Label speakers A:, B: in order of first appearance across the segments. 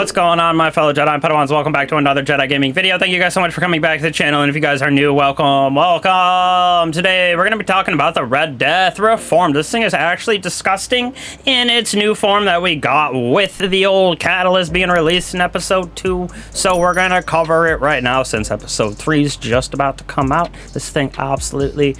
A: What's going on, my fellow Jedi and Padawans? Welcome back to another Jedi gaming video. Thank you guys so much for coming back to the channel, and if you guys are new, welcome. Today we're going to be talking about the Red Death Reformed. This thing is actually disgusting in its new form that we got with the old catalyst being released in episode 2, so we're going to cover it right now since episode 3 is just about to come out. This thing absolutely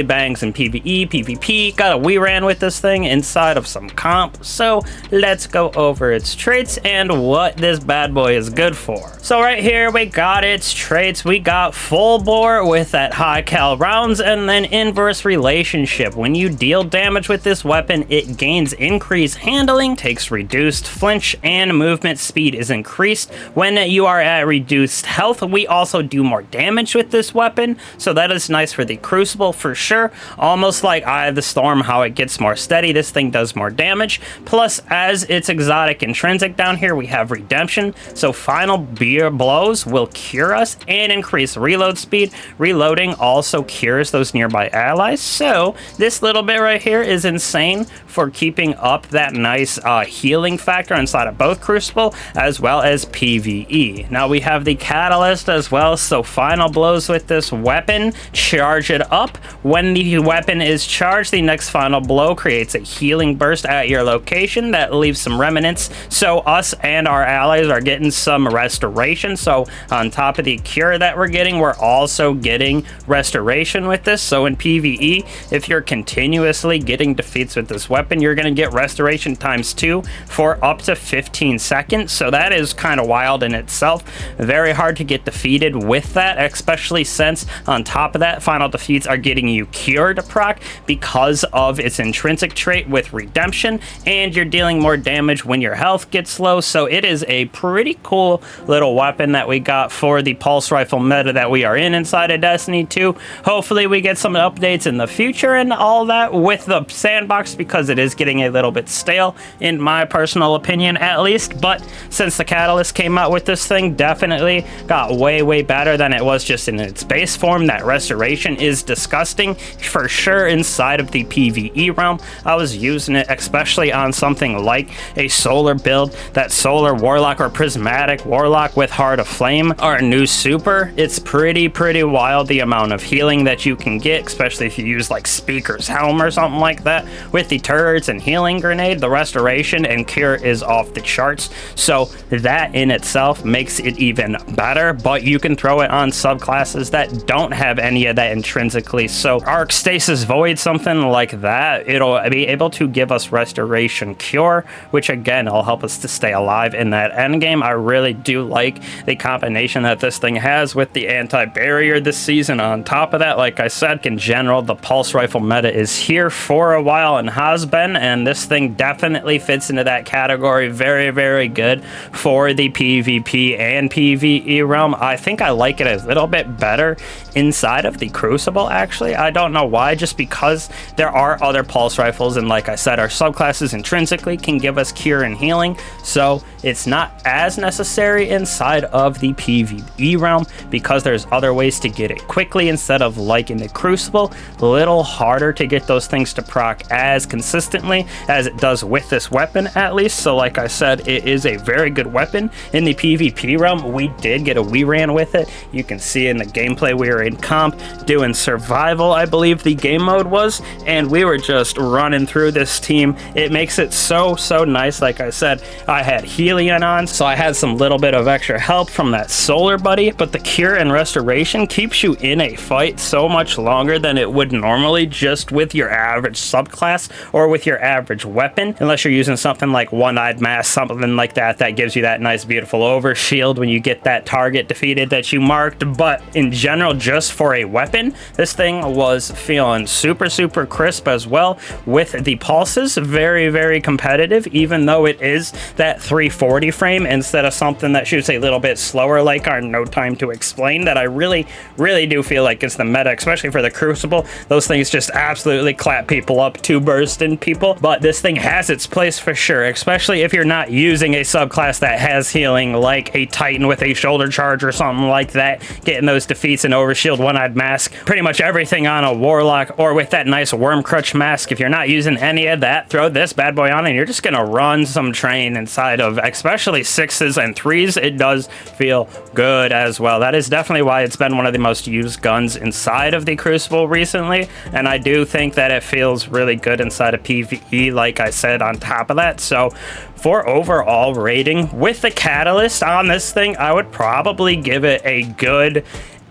A: bangs in PvE, PvP. Got a we ran with this thing inside of some comp, so let's go over its traits and what this bad boy is good for. So right here we got its traits. We got full bore with that high cal rounds, and then inverse relationship. When you deal damage with this weapon, it gains increased handling, takes reduced flinch, and movement speed is increased. When you are at reduced health, we also do more damage with this weapon, so that is nice for the Crucible for sure. Almost like Eye of the Storm, how it gets more steady, this thing does more damage. Plus, as its exotic intrinsic down here, we have redemption, so final beer blows will cure us and increase reload speed. Reloading also cures those nearby allies, so this little bit right here is insane for keeping up that nice healing factor inside of both Crucible as well as PvE. Now we have the catalyst as well, so final blows with this weapon charge it up. When the weapon is charged, the next final blow creates a healing burst at your location that leaves some remnants, so us and our allies are getting some restoration. So on top of the cure that we're getting, we're also getting restoration with this. So in PvE, if you're continuously getting defeats with this weapon, you're going to get restoration ×2 for up to 15 seconds. So that is kind of wild in itself. Very hard to get defeated with that, especially since on top of that, final defeats are getting you cured proc because of its intrinsic trait with redemption, and you're dealing more damage when your health gets low. So it is a pretty cool little weapon that we got for the pulse rifle meta that we are in inside of Destiny 2. Hopefully we get some updates in the future and all that with the sandbox, because it is getting a little bit stale in my personal opinion at least. But since the catalyst came out with this thing, definitely got way better than it was just in its base form. That restoration is disgusting for sure inside of the PvE realm. I was using it especially on something like a solar build, that solar warlock or prismatic warlock with Heart of Flame, our new super. It's pretty wild the amount of healing that you can get, especially if you use like Speaker's Helm or something like that with the turrets and healing grenade. The restoration and cure is off the charts, so that in itself makes it even better. But you can throw it on subclasses that don't have any of that intrinsically, so Arc Stasis Void, something like that, it'll be able to give us restoration cure, which again will help us to stay alive in that end game. I really do like the combination that this thing has with the anti-barrier this season. On top of that, like I said, in general, the pulse rifle meta is here for a while and has been, and this thing definitely fits into that category. Very good for the PvP and PvE realm. I think I like it a little bit better inside of the Crucible, actually. I don't know why, just because there are other pulse rifles, and like I said, our subclasses intrinsically can give us cure and healing, so it's not as necessary inside of the PvE realm because there's other ways to get it quickly instead of like in the Crucible, a little harder to get those things to proc as consistently as it does with this weapon at least. So like I said, it is a very good weapon in the PvP realm. We did get a we ran with it. You can see in the gameplay we were in comp doing survival, I believe the game mode was, and we were just running through this team. It makes it so nice. Like I said, I had Helion on, so I had some little bit of extra help from that solar buddy, but the cure and restoration keeps you in a fight so much longer than it would normally just with your average subclass or with your average weapon, unless you're using something like One-Eyed Mask, something like that gives you that nice beautiful overshield when you get that target defeated that you marked. But in general, just for a weapon, this thing was feeling super crisp as well with the pulses. Very competitive, even though it is that 340 frame instead of something that shoots a little bit slower like our No Time to Explain, that I really do feel like it's the meta, especially for the Crucible. Those things just absolutely clap people up, to burst in people. But this thing has its place for sure, especially if you're not using a subclass that has healing like a Titan with a shoulder charge or something like that, getting those defeats and overshield, One-Eyed Mask, pretty much everything on a warlock, or with that nice Worm Crutch mask. If you're not using any of that, throw this bad boy on and you're just gonna run some train inside of of especially 6s and 3s, it does feel good as well. That is definitely why it's been one of the most used guns inside of the Crucible recently, and I do think that it feels really good inside of PvE, like I said on top of that. So for overall rating with the catalyst on this thing, I would probably give it a good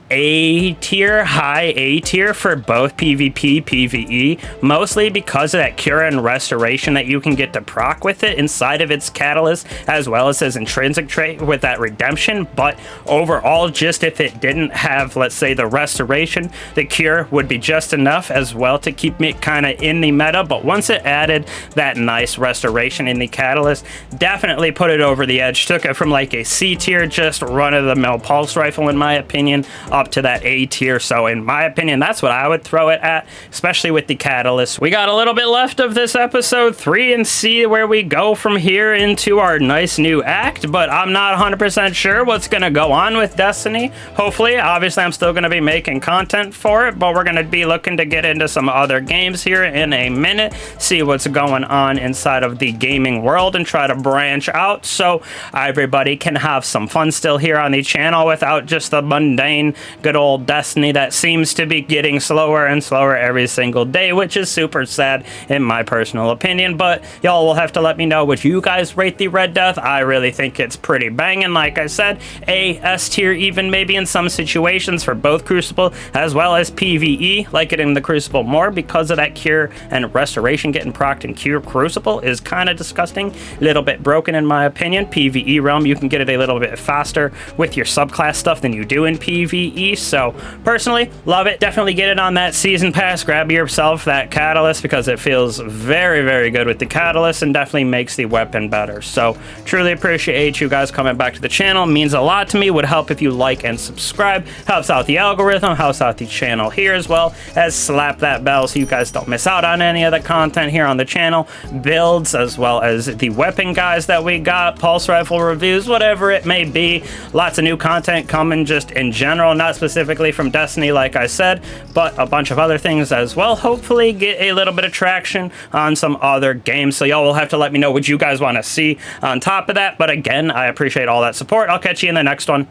A: A tier, high A tier for both PvP, PvE, mostly because of that cure and restoration that you can get to proc with it inside of its catalyst, as well as his intrinsic trait with that redemption. But overall, just if it didn't have, let's say, the restoration, the cure would be just enough as well to keep me kind of in the meta. But once it added that nice restoration in the catalyst, definitely put it over the edge, took it from like a C tier, just run-of-the-mill pulse rifle in my opinion, up to that A tier. So in my opinion, that's what I would throw it at, especially with the catalyst. We got a little bit left of this episode 3 and see where we go from here into our nice new act, but I'm not 100% sure what's going to go on with Destiny. Hopefully, obviously, I'm still going to be making content for it, but we're going to be looking to get into some other games here in a minute, see what's going on inside of the gaming world and try to branch out so everybody can have some fun still here on the channel without just the mundane good old Destiny that seems to be getting slower and slower every single day, which is super sad in my personal opinion. But y'all will have to let me know what you guys rate the Red Death. I really think it's pretty banging. Like I said, A, S tier even maybe in some situations for both Crucible as well as PvE. Like it in the Crucible more because of that cure and restoration getting procced in Crucible is kind of disgusting, a little bit broken in my opinion. PvE realm, you can get it a little bit faster with your subclass stuff than you do in PvE. So personally, love it. Definitely get it on that season pass. Grab yourself that catalyst because it feels very, very good with the catalyst and definitely makes the weapon better. So truly appreciate you guys coming back to the channel. It means a lot to me. Would help if you like and subscribe. Helps out the algorithm, helps out the channel here, as well as slap that bell so you guys don't miss out on any of the content here on the channel, builds, as well as the weapon guys that we got, pulse rifle reviews, whatever it may be. Lots of new content coming just in general, not specifically from Destiny like I said, but a bunch of other things as well. Hopefully get a little bit of traction on some other games, so y'all will have to let me know what you guys want to see on top of that. But again, I appreciate all that support. I'll catch you in the next one.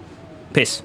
A: Peace.